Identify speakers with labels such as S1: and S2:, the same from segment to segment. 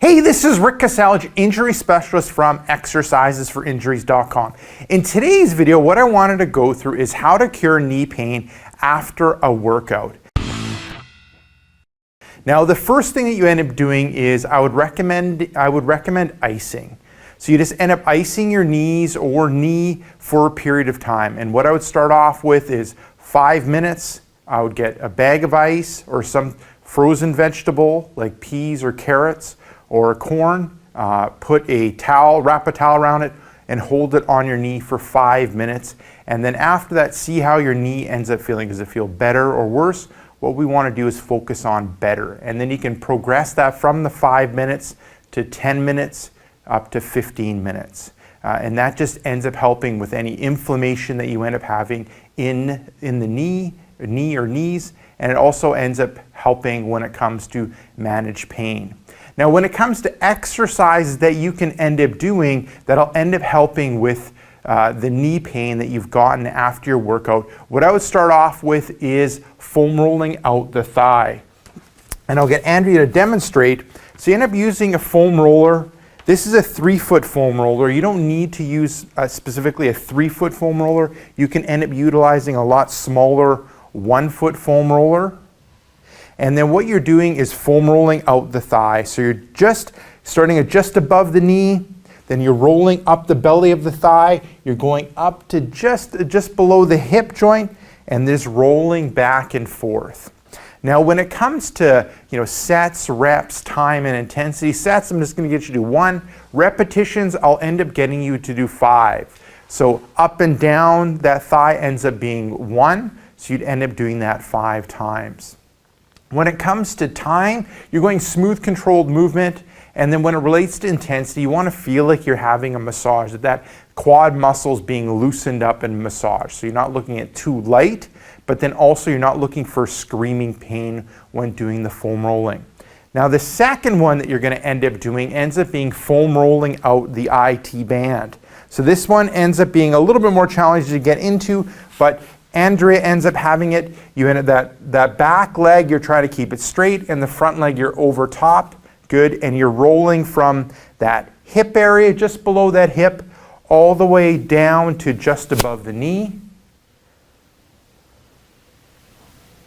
S1: Hey, this is Rick Kasalich, injury specialist from exercisesforinjuries.com. In today's video, what I wanted to go through is how to cure knee pain after a workout. Now, the first thing that you end up doing is I would recommend icing. So you just end up icing your knees or knee for a period of time. And what I would start off with is 5 minutes. I would get a bag of ice or some frozen vegetable like peas or carrots or corn, put a towel, wrap a towel around it and hold it on your knee for 5 minutes. And then after that, see how your knee ends up feeling. Does it feel better or worse? What we want to do is focus on better. And then you can progress that from the 5 minutes to 10 minutes up to 15 minutes. And that just ends up helping with any inflammation that you end up having in the knee or knees. And it also ends up helping when it comes to manage pain. Now, when it comes to exercises that you can end up doing that'll end up helping with the knee pain that you've gotten after your workout, what I would start off with is foam rolling out the thigh. And I'll get Andrea to demonstrate. So you end up using a foam roller. This is a 3-foot foam roller. You don't need to use specifically a 3-foot foam roller. You can end up utilizing a lot smaller 1-foot foam roller. And then what you're doing is foam rolling out the thigh. So you're just starting at just above the knee, then you're rolling up the belly of the thigh, you're going up to just below the hip joint, and this rolling back and forth. Now when it comes to sets, reps, time, and intensity, sets I'm just going to get you to do 1. Repetitions I'll end up getting you to do 5. So up and down that thigh ends up being 1, so you'd end up doing that 5 times. When it comes to time, you're going smooth, controlled movement. And then when it relates to intensity, you want to feel like you're having a massage, that quad muscles being loosened up and massaged. So you're not looking at too light, but then also you're not looking for screaming pain when doing the foam rolling. Now the second one that you're going to end up doing ends up being foam rolling out the IT band. So this one ends up being a little bit more challenging to get into, but Andrea ends up having it. You end up that back leg, you're trying to keep it straight, and the front leg, you're over top. Good. And you're rolling from that hip area, just below that hip, all the way down to just above the knee.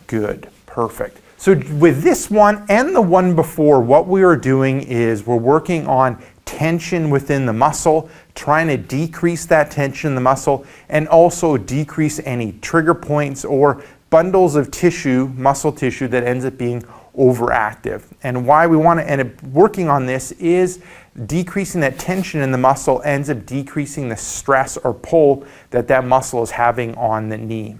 S1: Good. Perfect. So with this one and the one before, what we are doing is we're working on tension within the muscle, trying to decrease that tension in the muscle, and also decrease any trigger points or bundles of tissue, muscle tissue, that ends up being overactive. And why we want to end up working on this is decreasing that tension in the muscle ends up decreasing the stress or pull that muscle is having on the knee.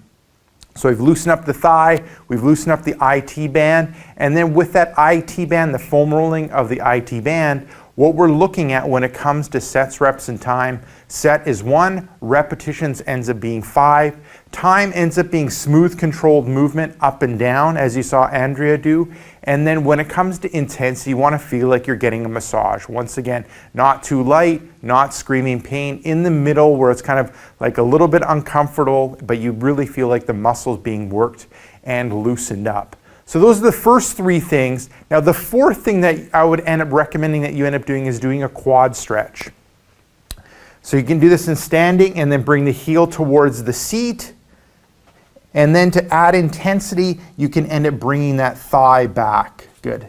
S1: So we've loosened up the thigh, we've loosened up the IT band, and then with that IT band, the foam rolling of the IT band, what we're looking at when it comes to sets, reps, and time, set is 1, repetitions ends up being 5, time ends up being smooth, controlled movement up and down, as you saw Andrea do, and then when it comes to intensity, you want to feel like you're getting a massage. Once again, not too light, not screaming pain, in the middle where it's kind of like a little bit uncomfortable, but you really feel like the muscle's being worked and loosened up. So those are the first 3 things. Now the 4th thing that I would end up recommending that you end up doing is doing a quad stretch. So you can do this in standing and then bring the heel towards the seat. And then to add intensity, you can end up bringing that thigh back. Good.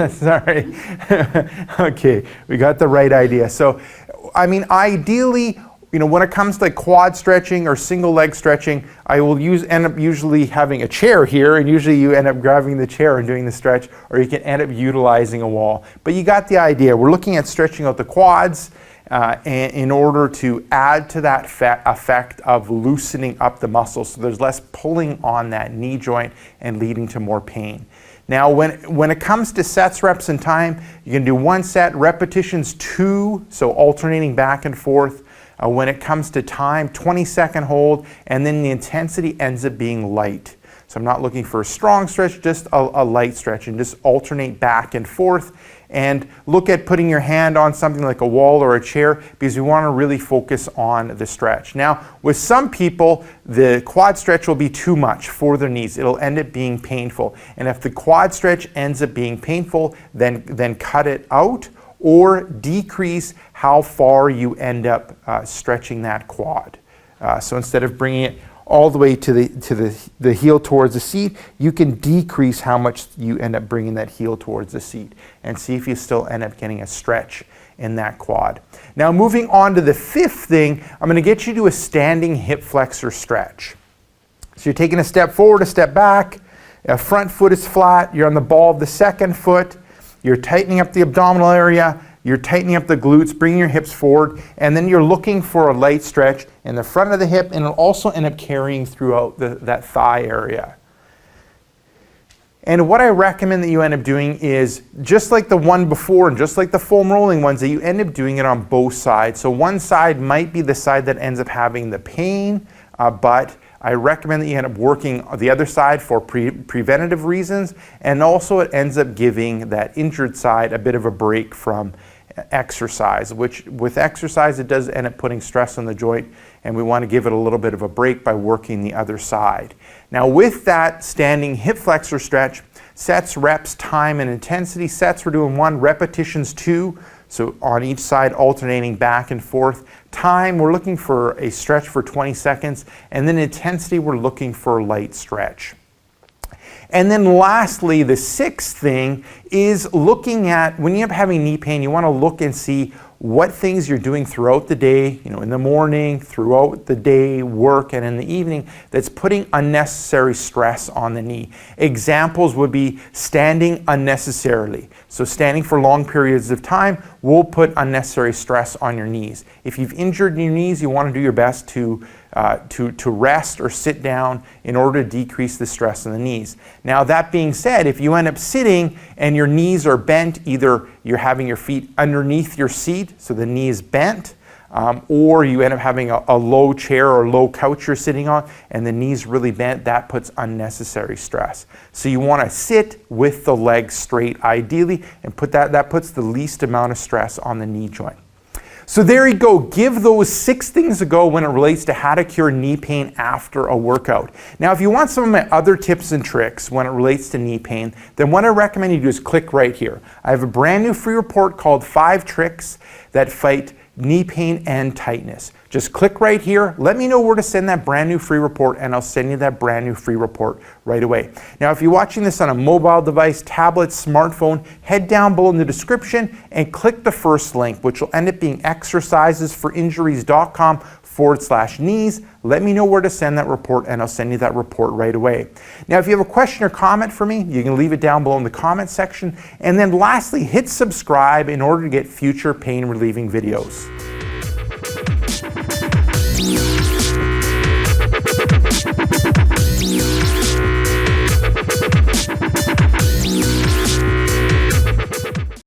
S1: Sorry. Okay, we got the right idea. So, I mean, ideally, when it comes to quad stretching or single leg stretching, I will end up usually having a chair here, and usually you end up grabbing the chair and doing the stretch, or you can end up utilizing a wall. But you got the idea. We're looking at stretching out the quads in order to add to that effect of loosening up the muscles, so there's less pulling on that knee joint and leading to more pain. Now, when it comes to sets, reps, and time, you can do 1 set, repetitions 2, so alternating back and forth. When it comes to time, 20-second hold, and then the intensity ends up being light. So I'm not looking for a strong stretch, just a light stretch, and just alternate back and forth. and look at putting your hand on something like a wall or a chair, because we want to really focus on the stretch. Now, with some people, the quad stretch will be too much for their knees. It'll end up being painful. And if the quad stretch ends up being painful, then cut it out or decrease how far you end up stretching that quad. So instead of bringing it all the way to the heel towards the seat, you can decrease how much you end up bringing that heel towards the seat and see if you still end up getting a stretch in that quad. Now, moving on to the fifth thing, I'm going to get you to a standing hip flexor stretch. So you're taking a step forward, a step back, front foot is flat, you're on the ball of the second foot, you're tightening up the abdominal area, you're tightening up the glutes, bringing your hips forward, and then you're looking for a light stretch in the front of the hip, and it'll also end up carrying throughout that thigh area. And what I recommend that you end up doing is, just like the one before and just like the foam rolling ones, that you end up doing it on both sides. So one side might be the side that ends up having the pain, but I recommend that you end up working the other side for preventative reasons, and also it ends up giving that injured side a bit of a break from exercise, which with exercise it does end up putting stress on the joint, and we want to give it a little bit of a break by working the other side. Now, with that standing hip flexor stretch, sets, reps, time, and intensity. Sets, we're doing 1, repetitions 2, so on each side alternating back and forth. Time, we're looking for a stretch for 20 seconds, and then intensity, we're looking for a light stretch. And then lastly, the sixth thing is looking at, when you end up having knee pain, you want to look and see what things you're doing throughout the day, in the morning, throughout the day, work, and in the evening, that's putting unnecessary stress on the knee. Examples would be standing unnecessarily. So standing for long periods of time will put unnecessary stress on your knees. If you've injured your knees, you want to do your best to rest or sit down in order to decrease the stress on the knees. Now, that being said, if you end up sitting and your knees are bent, either you're having your feet underneath your seat, so the knee is bent, or you end up having a low chair or low couch you're sitting on and the knee's really bent, that puts unnecessary stress. So you want to sit with the legs straight ideally, and that puts the least amount of stress on the knee joint. So there you go. Give those 6 things a go when it relates to how to cure knee pain after a workout. Now, if you want some of my other tips and tricks when it relates to knee pain, then what I recommend you do is click right here. I have a brand new free report called 5 Tricks That Fight Knee Pain and Tightness. Just click right here, let me know where to send that brand new free report, and I'll send you that brand new free report right away. Now, if you're watching this on a mobile device, tablet, smartphone, head down below in the description and click the first link, which will end up being exercisesforinjuries.com/knees. Let me know where to send that report, and I'll send you that report right away. Now, if you have a question or comment for me, you can leave it down below in the comment section. And then lastly, hit subscribe in order to get future pain relieving videos.